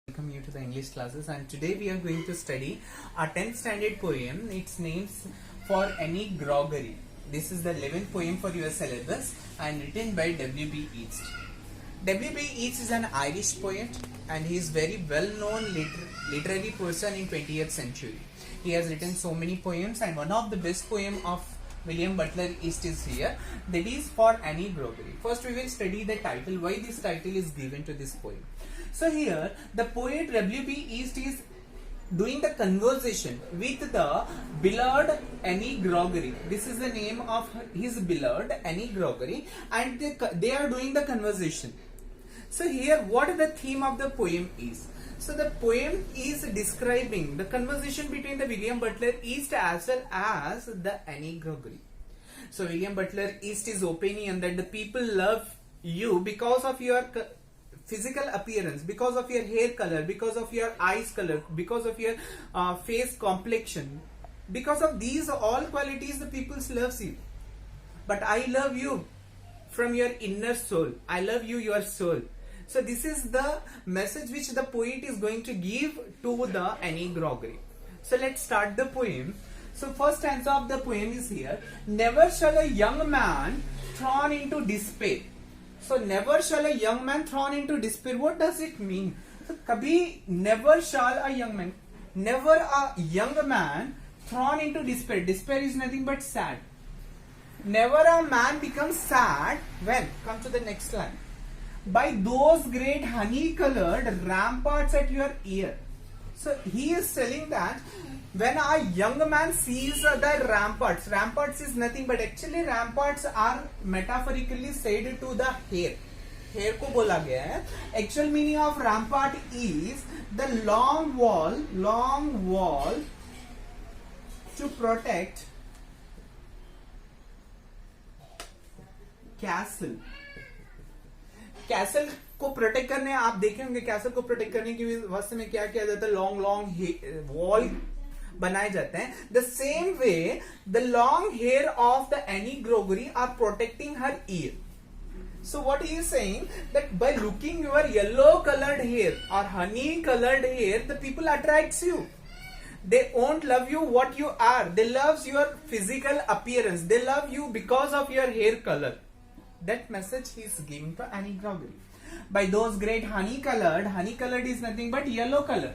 welcome you to the English classes, and today we are going to study a 10th standard poem. Its names For Annie Gregory. This is the 11th poem for your syllabus and written by W.B. Yeats. W.B. Yeats is an Irish poet and he is very well known literary person in 20th century. He has written so many poems, and one of the best poem of William Butler Yeats is here, that is For Annie Gregory. First we will study the title, why this title is given to this poem. So here the poet W.B. Yeats is doing the conversation with the beloved Annie Gregory. This is the name of his beloved Annie Gregory, and they are doing the conversation. So here what the theme of the poem is. So the poem is describing the conversation between the William Butler Yeats as well as the Annie Gregory. So William Butler Yeats is opinion that the people love you because of your physical appearance, because of your hair color, because of your eyes color, because of your face complexion. Because of these all qualities the people loves you. But I love you from your inner soul. I love you, your soul. So this is the message which the poet is going to give to the Annie Gregory. So let's start the poem. So first stanza of the poem is here. Never shall a young man thrown into despair. So never shall a young man thrown into despair. What does it mean? So kabhi never shall a young man, never a young man thrown into despair. Despair is nothing but sad. Never a man becomes sad when, come to the next line, by those great honey-colored ramparts at your ear. So he is telling that when a young man sees the ramparts is nothing but actually ramparts are metaphorically said to the hair. Hair को बोला गया है. Actual meaning of rampart is the long wall to protect castle. Castle को protect करने, आप देखे होंगे castle को प्रोटेक्ट करने की वास्ते में क्या किया जाता है, लॉन्ग वॉल बनाए जाते हैं. The same way the long hair of the Annie Gregory are protecting her ear. So what he is saying that by looking your yellow colored hair or honey colored hair, the people attracts you. They won't love you what you are. They loves your physical appearance. They love you because of your hair color. That message he is giving to Annie Gregory. By those great honey colored is nothing but yellow color.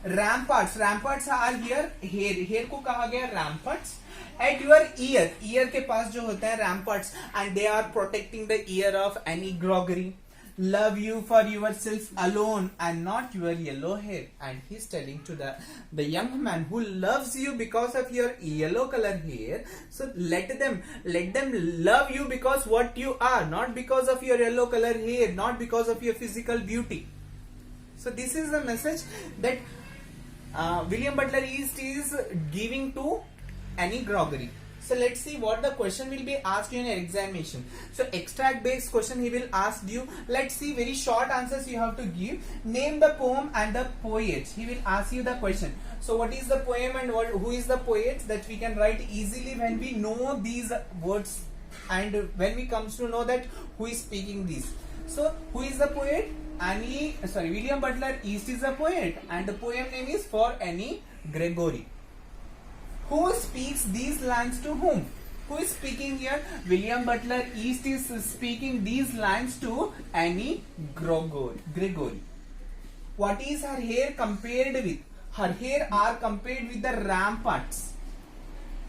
Ramparts are here, hair को कहा गया ramparts. At your ear के पास जो होता है ramparts, and they are protecting the ear of Annie Gregory. Love you for yourself alone and not your yellow hair. And he's telling to the young man who loves you because of your yellow color hair. So let them love you because what you are, not because of your yellow color hair, not because of your physical beauty. So this is the message that William Butler Yeats is giving to Annie Gregory. So let's see what the question will be asked you in an examination. So extract based question he will ask you. Let's see very short answers you have to give. Name the poem and the poet. He will ask you the question. So what is the poem and who is the poet, that we can write easily when we know these words and when we comes to know that who is speaking these. So who is the poet? William Butler Yeats is a poet, and the poem name is For Annie Gregory. Who speaks these lines to whom? Who is speaking here? William Butler Yeats is speaking these lines to Annie Gregory. What is her hair compared with? Her hair are compared with the ramparts.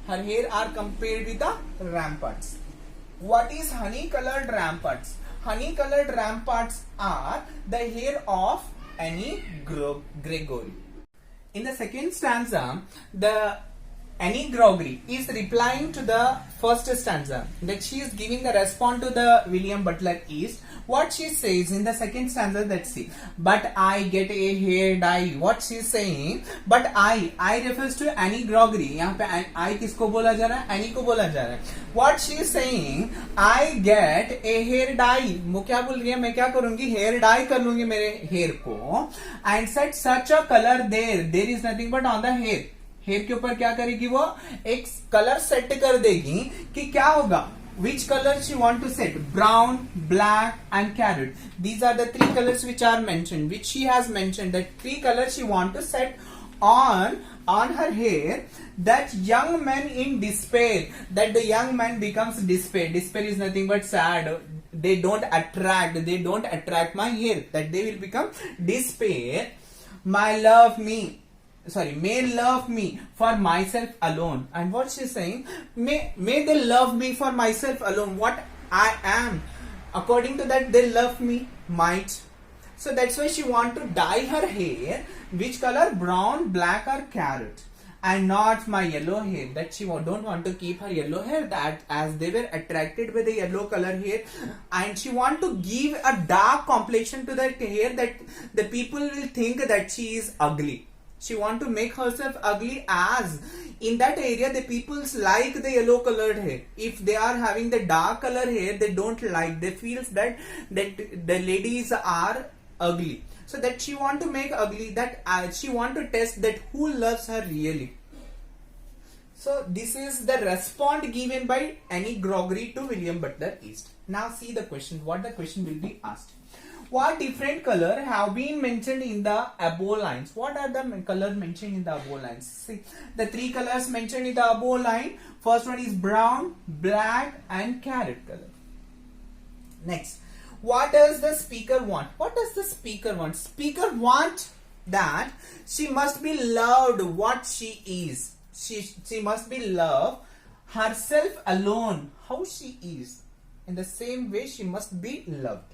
Her hair are compared with the ramparts. What is honey-colored ramparts? Honey-colored ramparts are the hair of Annie Gregory. In the second stanza, the Annie Gregory is replying to the first stanza, that she is giving the response to the William Butler Yeats. What she says in the second stanza, let's see. But I get a hair dye. What she is saying, but I refers to Annie Gregory. यहाँ पे I किसको बोला जा रहा है? Annie को बोला जा रहा है. What she is saying, I get a hair dye. वो क्या बोल रही है? मैं क्या करूंगी? Hair dye कर लूंगी मेरे hair को. And set such a color there. There is nothing but on the hair. Hair के ऊपर क्या करेगी? वो एक कलर सेट कर देगी कि क्या होगा, which color she want to set? Brown, black and carrot. These are the three colors which are mentioned, which she has mentioned, that three colors she want to set on her hair. That young man in despair, that the young man becomes despair. Despair is nothing but sad. They don't attract my hair, that they will become despair. May love me for myself alone. And what she's saying, may they love me for myself alone, what I am. According to that, they love me, might. So that's why she want to dye her hair. Which color? Brown, black or carrot. And not my yellow hair. That she don't want to keep her yellow hair, that as they were attracted by the yellow color hair. And she want to give a dark complexion to that hair, that the people will think that she is ugly. She want to make herself ugly, as in that area the people like the yellow colored hair. If they are having the dark color hair, they don't like. They feels that the ladies are ugly. So that she want to make ugly, that she want to test that who loves her really. So this is the response given by Annie Gregory to William Butler Yeats. Now see the question. What the question will be asked? What different color have been mentioned in the above lines? What are the colors mentioned in the above lines? See, the three colors mentioned in the above line. First one is brown, black and carrot color. Next, what does the speaker want? What does the speaker want? Speaker want that she must be loved what she is. She must be loved herself alone, how she is. In the same way, she must be loved.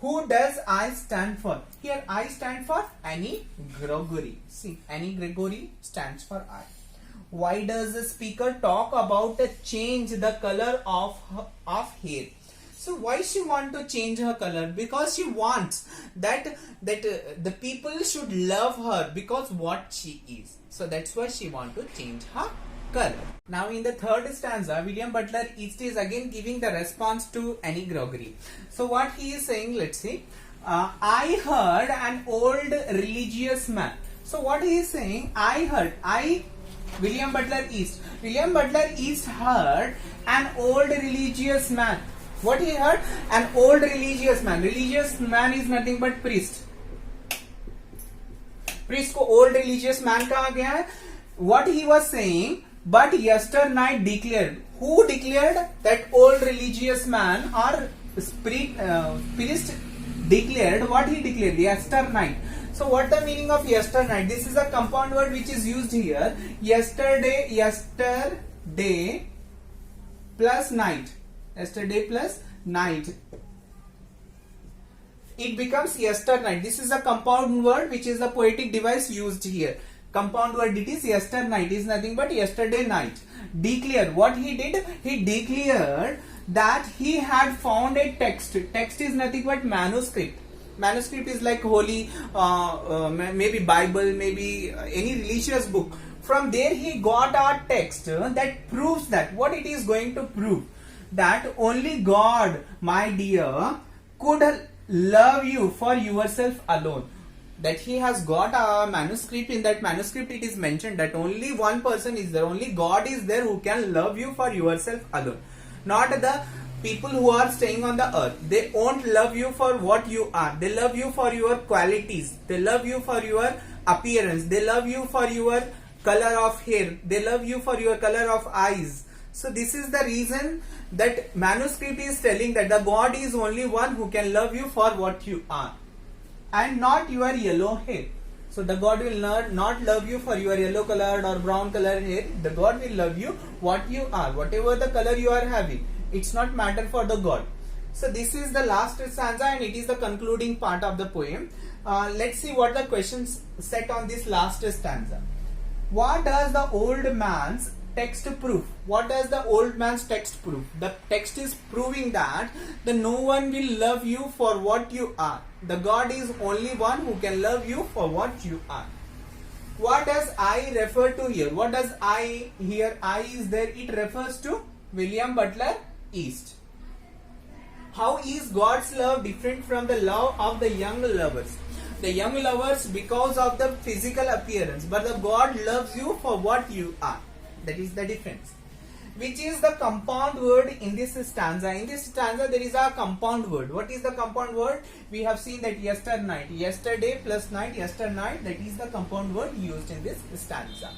Who does I stand for? Here I stand for Annie Gregory. See, Annie Gregory stands for I. Why does the speaker talk about the change the color of hair? So why she want to change her color? Because she wants that the people should love her because what she is. So that's why she want to change her color. Now in the third stanza, William Butler Yeats is again giving the response to Annie Gregory. So what he is saying, let's see. I heard an old religious man. So what he is saying, William Butler Yeats. William Butler Yeats heard an old religious man. What he heard? An old religious man. Religious man is nothing but priest. Priest को old religious man कहा गया है. What he was saying, but yesternight declared. Who declared? That old religious man or priest declared. What he declared? Yesternight. So what the meaning of yesternight? This is a compound word which is used here. Yesterday plus night. Yesterday plus night. It becomes yesternight. This is a compound word which is a poetic device used here. Compound word, it is yesternight, is nothing but yesterday night. Declare. What he did? He declared that he had found a text. Text is nothing but manuscript. Manuscript is like holy, maybe Bible, maybe any religious book. From there he got a text that proves that. What it is going to prove? That only God, my dear, could love you for yourself alone. That he has got a manuscript. In that manuscript it is mentioned that only one person is there, only God is there who can love you for yourself alone. Not the people who are staying on the earth. They won't love you for what you are. They love you for your qualities. They love you for your appearance. They love you for your color of hair. They love you for your color of eyes. So this is the reason that manuscript is telling that the God is only one who can love you for what you are and not your yellow hair. So the God will not love you for your yellow colored or brown colored hair. The God will love you what you are, whatever the color you are having. It's not matter for the God. So this is the last stanza and it is the concluding part of the poem. Let's see what the questions set on this last stanza. What does the old man's text prove? What does the old man's text prove? The text is proving that no one will love you for what you are. The God is only one who can love you for what you are. What does I refer to here? What does I here? I is there. It refers to William Butler Yeats. How is God's love different from the love of the young lovers? The young lovers because of the physical appearance, but the God loves you for what you are. That is the difference. which is the compound word in this stanza. In this stanza there is a compound word. What is the compound word? We have seen that yesternight, yesterday plus night, yesternight, that is the compound word used in this stanza.